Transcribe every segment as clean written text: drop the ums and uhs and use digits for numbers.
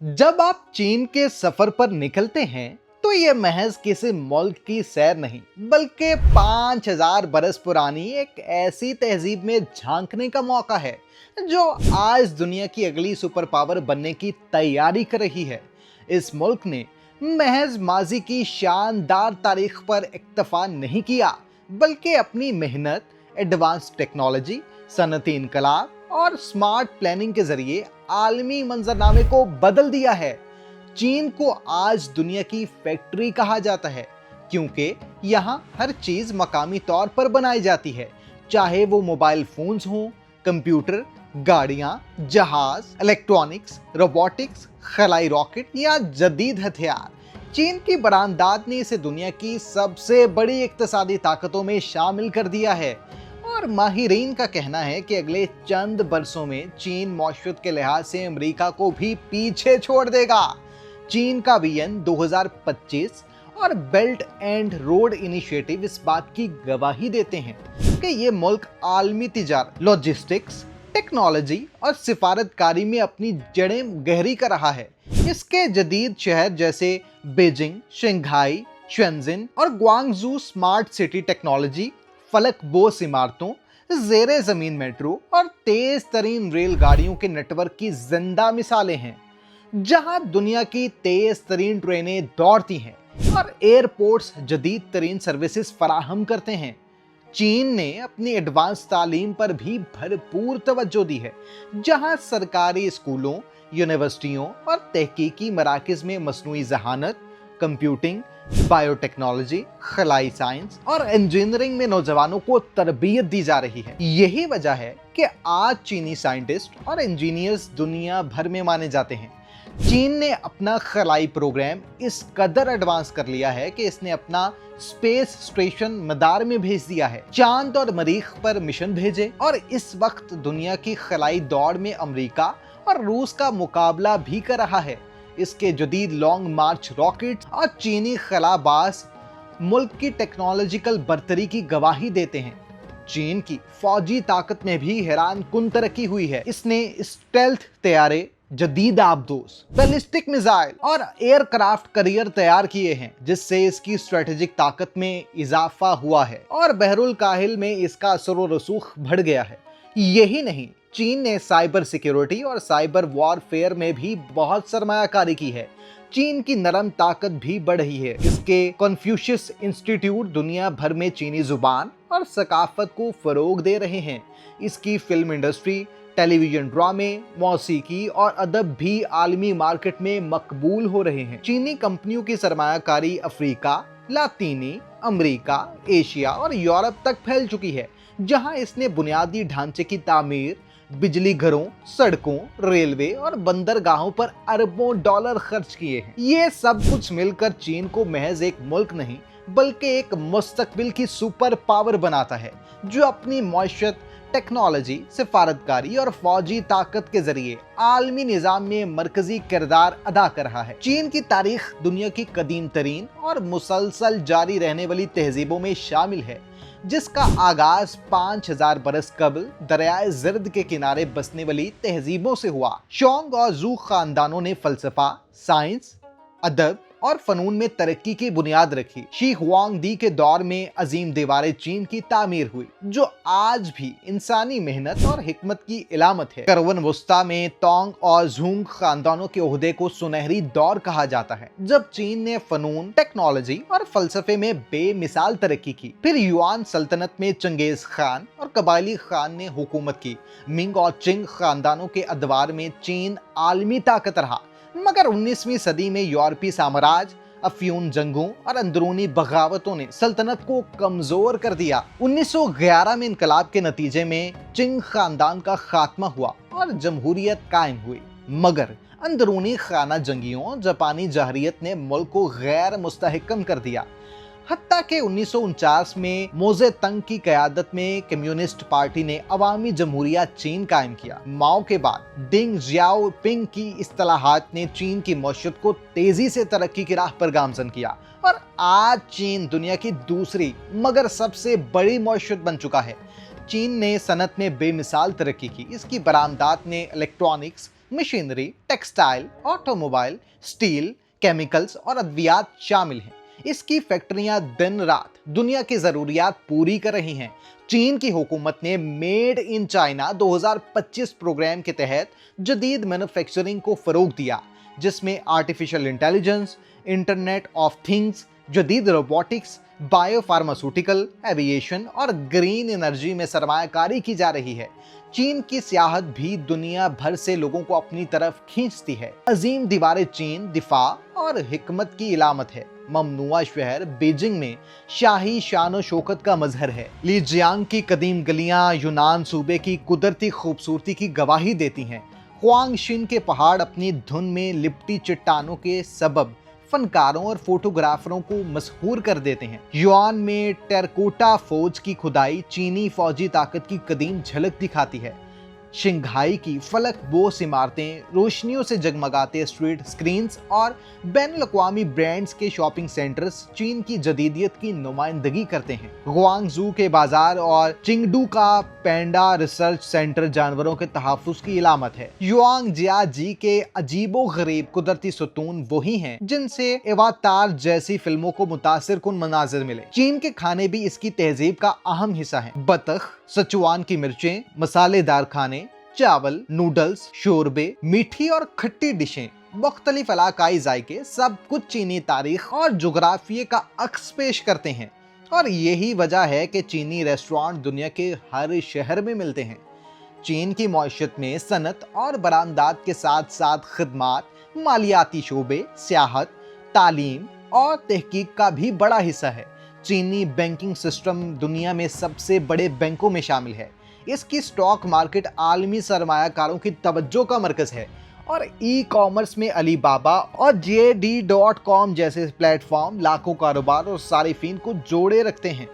जब आप चीन के सफर पर निकलते हैं तो ये महज किसी मुल्क की सैर नहीं बल्कि 5000 बरस पुरानी एक ऐसी तहजीब में झांकने का मौका है जो आज दुनिया की अगली सुपर पावर बनने की तैयारी कर रही है। इस मुल्क ने महज माजी की शानदार तारीख पर इक्तफा नहीं किया बल्कि अपनी मेहनत, एडवांस टेक्नोलॉजी, सनती इनकलाब और स्मार्ट प्लानिंग के जरिए आलमी मंजरनामे को बदल दिया है। चीन को आज दुनिया की फैक्ट्री कहा जाता है क्योंकि यहाँ हर चीज मकामी तौर पर बनाई जाती है, चाहे वो मोबाइल फोन्स हों, कंप्यूटर, गाड़ियां, जहाज, इलेक्ट्रॉनिक्स, रोबोटिक्स, खलाई रॉकेट या जदीद हथियार। चीन की बरामदात ने इसे दुनिया की सबसे बड़ी इक्तिसादी ताकतों में शामिल कर दिया है और माहिरीन का कहना है कि अगले चंद बरसों में चीन मौशरत के लिहाज से अमेरिका को भी पीछे छोड़ देगा। चीन का विजन 2025 और बेल्ट एंड रोड इनिशिएटिव इस बात की गवाही देते हैं कि ये मुल्क आलमी तिजारत, लॉजिस्टिक्स, टेक्नोलॉजी और सिफारतकारी में अपनी जड़ें गहरी कर रहा है। इसके जदीद शहर जैसे बीजिंग, शंघाई, शेंजिन और ग्वांगजू स्मार्ट सिटी टेक्नोलॉजी, फलक बोस इमारतों, जेरे जमीन मेट्रो और तेज तरीन रेलगाड़ियों के नेटवर्क की जिंदा मिसालें हैं, जहां दुनिया की तेज तरीन ट्रेनें दौड़ती हैं और एयरपोर्ट्स जदीद तरीन सर्विसेज फराहम करते हैं। चीन ने अपनी एडवांस तालीम पर भी भरपूर तवज्जो दी है, जहां सरकारी स्कूलों, यूनिवर्सिटियों और तहकीकी मराकज में मसनूई जहानत, कंप्यूटिंग, बायोटेक्नोलॉजी, खलाई साइंस और इंजीनियरिंग में नौजवानों को तरबियत दी जा रही है। यही वजह है कि आज चीनी साइंटिस्ट और इंजीनियर्स दुनिया भर में माने जाते हैं। चीन ने अपना खलाई प्रोग्राम इस कदर एडवांस कर लिया है कि इसने अपना स्पेस स्टेशन मदार में भेज दिया है, चांद और मरीख पर मिशन भेजे और इस वक्त दुनिया की खलाई दौड़ में अमेरिका और रूस का मुकाबला भी कर रहा है। इसके जदीद लॉन्ग मार्च रॉकेट और चीनी खलाबाज मुल्क की टेक्नोलॉजिकल बर्तरी की गवाही देते हैं। चीन की फौजी ताकत में भी हैरान कुन तरक्की हुई है। इसने स्टेल्थ तैयारे, जदीद आबदोस, बैलिस्टिक मिसाइल और एयरक्राफ्ट करियर तैयार किए हैं, जिससे इसकी स्ट्रेटेजिक ताकत में इजाफा हुआ है और बहरुल काहिल में इसका असर व रसूख बढ़ गया है। यही नहीं, चीन ने साइबर सिक्योरिटी और साइबर वॉरफेयर में भी बहुत सरमायाकारी की है। चीन की नरम ताकत भी बढ़ रही है। इसके कन्फ्यूशियस इंस्टीट्यूट दुनिया भर में चीनी जुबान और सकाफत को फरोग दे रहे हैं। इसकी फिल्म इंडस्ट्री, टेलीविजन ड्रामे, मौसीकी और अदब भी आलमी मार्केट में मकबूल हो रहे हैं। चीनी कंपनियों की सरमायाकारी अफ्रीका, लातीनी अमेरिका, एशिया और यूरोप तक फैल चुकी है, जहां इसने बुनियादी ढांचे की तामीर, बिजली घरों, सड़कों, रेलवे और बंदरगाहों पर अरबों डॉलर खर्च किए हैं। ये सब कुछ मिलकर चीन को महज एक मुल्क नहीं बल्कि एक मुस्तकबिल की सुपर पावर बनाता है, जो अपनी मौशरत, टेक्नोलॉजी, सिफारतकारी और फौजी ताकत के जरिए आलमी निजाम में मरकजी किरदार अदा कर रहा है। चीन की तारीख दुनिया की कदीम तरीन और मुसलसल जारी रहने वाली तहजीबों में शामिल है, जिसका आगाज 5000 बरस कबल दरियाए जिर्द के किनारे बसने वाली तहजीबों से हुआ। शोंग और जू खानदानों ने फलसफा, साइंस, अदब और फनून में तरक्की की बुनियाद रखी। शी हुआंगदी के दौर में अजीम दीवारें चीन की तामीर हुई, जो आज भी इंसानी मेहनत और हिकमत की इलामत है। करवन वुस्ता में तोंग और झुंग खानदानों के ओहदे को सुनहरी दौर कहा जाता है, जब चीन ने फनून, टेक्नोलॉजी और फलसफे में बेमिसाल तरक्की की। फिर युआन सल्तनत में चंगेज खान और कबायली खान ने हुकूमत की। मिंग और चिंग खानदानों के अदवार में चीन आलमी ताकत रहा, मगर 19वीं सदी में यूरोपीय साम्राज्य, अफ्यून जंगों और अंदरूनी बगावतों ने सल्तनत को कमजोर कर दिया। 1911 में इनकलाब के नतीजे में चिंग खानदान का खात्मा हुआ और जमहूरियत कायम हुई, मगर अंदरूनी खाना जंगियों, जापानी जहरियत ने मुल्क को गैर मुस्तहकम कर दिया। हत्ता के 1949 में मोजे तंग की क़यादत में कम्युनिस्ट पार्टी ने अवामी जमहूरिया चीन कायम किया। माओ के बाद डेंग जियाओपिंग की इस्तिलाहात ने चीन की मौशरत को तेजी से तरक्की की राह पर गामजन किया और आज चीन दुनिया की दूसरी मगर सबसे बड़ी मौशरत बन चुका है। चीन ने सनत में बेमिसाल तरक्की की। इसकी बरामदात ने electronics, machinery, textile, automobile, steel, chemicals और अद्वियात शामिल हैं। इसकी फैक्ट्रियां दिन रात दुनिया की जरूरियात पूरी कर रही हैं। चीन की हुकूमत ने मेड इन चाइना 2025 प्रोग्राम के तहत जदीद मैन्युफैक्चरिंग को फरोग दिया, जिसमें artificial intelligence, internet of things, जदीद रोबोटिक्स, बायोफार्मास्यूटिकल, एविएशन और ग्रीन एनर्जी में सरमायाकारी की जा रही है। चीन की सियाहत भी दुनिया भर से लोगों को अपनी तरफ खींचती है। अजीम दीवारें चीन दिफा और हिकमत की इलामत है। ममनुआ शहर बीजिंग में शाही शान शौकत का मजहर है। लीजियांग की कदीम गलियां यूनान सूबे की कुदरती खूबसूरती की गवाही देती हैं। हुआंगशिन के पहाड़ अपनी धुन में लिपटी चट्टानों के सबब फनकारों और फोटोग्राफरों को मशहूर कर देते हैं। युआन में टेरकोटा फौज की खुदाई चीनी फौजी ताकत की कदीम झलक दिखाती है। शंघाई की फलक बोस इमारतें, रोशनियों से जगमगाते स्ट्रीट स्क्रीन्स और बैनुल-अक़वामी ब्रांड्स के शॉपिंग सेंटर्स चीन की जदीदियत की नुमाइंदगी करते हैं। गुआंगझू के बाजार और चिंगडू का पैंडा रिसर्च सेंटर जानवरों के तहफ़्फ़ुज़ की इलामत है। युआंगजियाजी के अजीबो-गरीब कुदरती सुतून वही हैं जिनसे एवातार जैसी फिल्मों को मुतासिर कुन मनाजिर मिले। चीन के खाने भी इसकी तहजीब का अहम हिस्सा है। बतख, सचुआन की मिर्चें, मसालेदार खाने, चावल, नूडल्स, शोरबे, मीठी और खट्टी डिशें, मुख्तलिफ इलाकाई जायके, सब कुछ चीनी तारीख और जुग्राफिये का अक्स पेश करते हैं। और यही वजह है कि चीनी रेस्टोरेंट दुनिया के हर शहर में मिलते हैं। चीन की मईशत में सनत और बरामदात के साथ साथ खिदमात, मालियाती शोबे, सियाहत, तालीम और तहकीक का भी बड़ा हिस्सा है। चीनी बैंकिंग सिस्टम दुनिया में सबसे बड़े बैंकों में शामिल है। इसकी स्टॉक मार्केट आलमी सरमायाकारों की तवज्जो का मरकज है और ई कॉमर्स में अलीबाबा और JD.com जैसे प्लेटफॉर्म लाखों कारोबार और सारिफीन को जोड़े रखते हैं।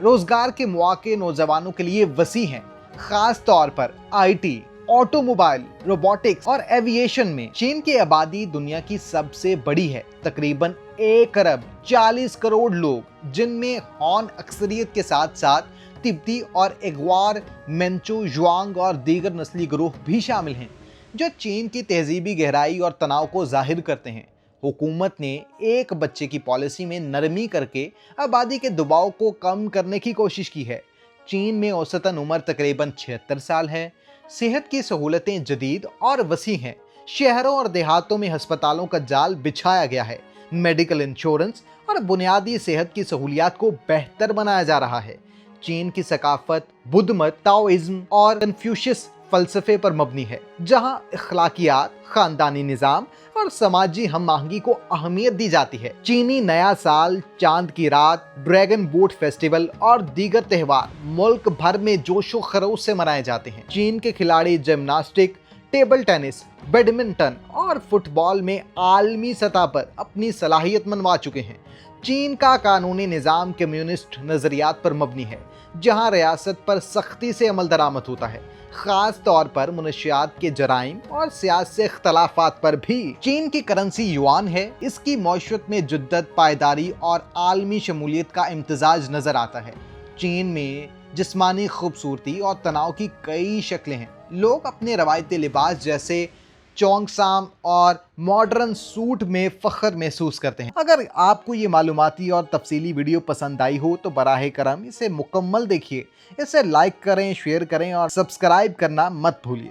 रोजगार के मौके नौजवानों के लिए वसी हैं, खास तौर पर IT, ऑटोमोबाइल, रोबोटिक्स और एविएशन में। चीन की आबादी दुनिया की सबसे बड़ी है, तकरीबन 1 अरब 40 करोड़ लोग, जिनमें हॉन अक्सरियत के साथ साथ तिब्बती और एग्वार, मेंचो, जुआंग और दीगर नस्ली ग्रोह भी शामिल हैं, जो चीन की तहजीबी गहराई और तनाव को जाहिर करते हैं। हुकूमत ने एक बच्चे की पॉलिसी में नरमी करके आबादी के दबाव को कम करने की कोशिश की है। चीन में औसतन उम्र तकरीबन 76 साल है। सेहत की सहूलतें जदीद और वसी हैं। शहरों और देहातों में अस्पतालों का जाल बिछाया गया है। मेडिकल इंश्योरेंस और बुनियादी सेहत की सहूलियात को बेहतर बनाया जा रहा है। चीन की सकाफत बुद्ध मत, ताओइज्म और कन्फ्यूशियस फलसफे पर मबनी है, जहां इखलाकियात, खानदानी निजाम और समाजी हम आहंगी को अहमियत दी जाती है। चीनी नया साल, चांद की रात, ड्रैगन बोट फेस्टिवल और दीगर त्यौहार मुल्क भर में जोशो खरोश से मनाए जाते हैं। चीन के खिलाड़ी जिम्नास्टिक, टेबल टेनिस, बैडमिंटन और फुटबॉल में आलमी सतह पर अपनी सलाहियत मनवा चुके हैं। चीन का कानूनी निज़ाम कम्युनिस्ट नज़रियात पर मबनी है, जहां रियासत पर सख्ती से अमल दरामद होता है, खास तौर पर मुनशियात के जराइम और सियासी इख्तलाफात पर भी। चीन की करेंसी युआन है। इसकी मईशत में जुद्दत, पायदारी और आलमी शमूलियत का इम्तजाज नजर आता है। चीन में जिस्मानी खूबसूरती और तनाव की कई शक्लें हैं। लोग अपने रवायती लिबास जैसे चोंगसाम और मॉडर्न सूट में फख्र महसूस करते हैं। अगर आपको ये मालूमाती और तफसीली वीडियो पसंद आई हो तो बराहे करम इसे मुकम्मल देखिए, इसे लाइक करें, शेयर करें और सब्सक्राइब करना मत भूलिए।